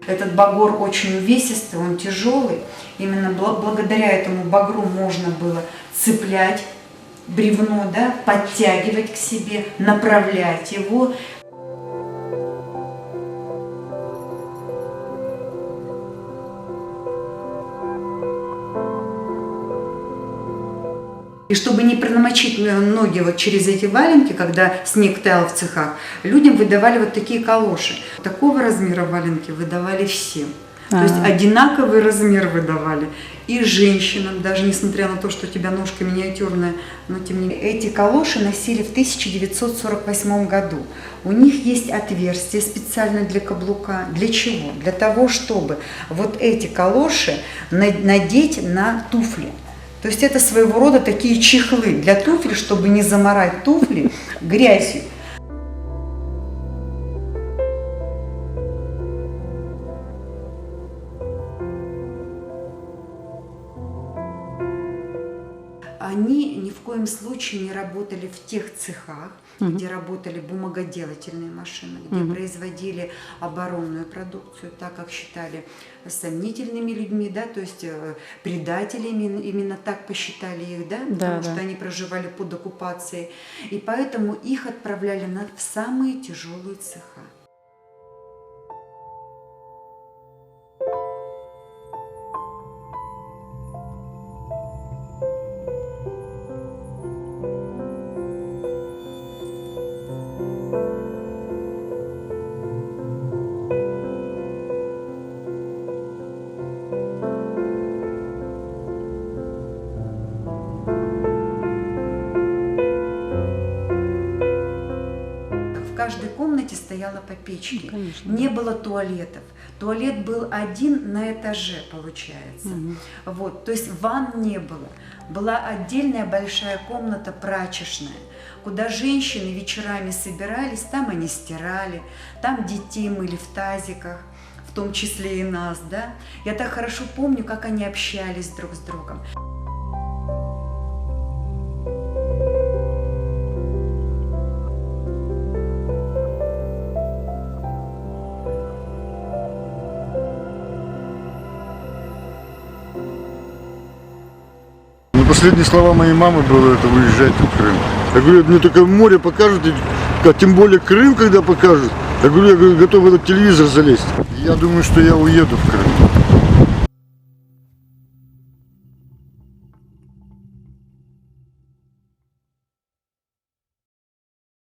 Этот багор очень увесистый, он тяжелый. Именно благодаря этому багру можно было цеплять бревно, да, подтягивать к себе, направлять его. И чтобы не промочить ноги вот через эти валенки, когда снег таял в цехах, людям выдавали вот такие калоши. Такого размера валенки выдавали всем. То есть одинаковый размер выдавали и женщинам, даже несмотря на то, что у тебя ножка миниатюрная, но тем не менее. Эти калоши носили в 1948 году. У них есть отверстие специально для каблука. Для чего? Для того, чтобы вот эти калоши надеть на туфли. То есть это своего рода такие чехлы для туфель, чтобы не замарать туфли грязью. Они ни в коем случае не работали в тех цехах, где работали бумагоделательные машины, где производили оборонную продукцию, так как считали сомнительными людьми, да, то есть предателями, именно так посчитали их, да, потому что они проживали под оккупацией, и поэтому их отправляли в самые тяжелые цеха. В каждой комнате стояла по печке, не было туалетов. Туалет был один на этаже, получается. Вот, то есть ванн не было. Была отдельная большая комната прачечная, куда женщины вечерами собирались, там они стирали, там детей мыли в тазиках, в том числе и нас, да. Я так хорошо помню, как они общались друг с другом. Последние слова моей мамы было это: уезжайте в Крым. Я говорю, мне только море покажут, а тем более Крым, когда покажут. Я говорю, готов в этот телевизор залезть. Я думаю, что я уеду в Крым.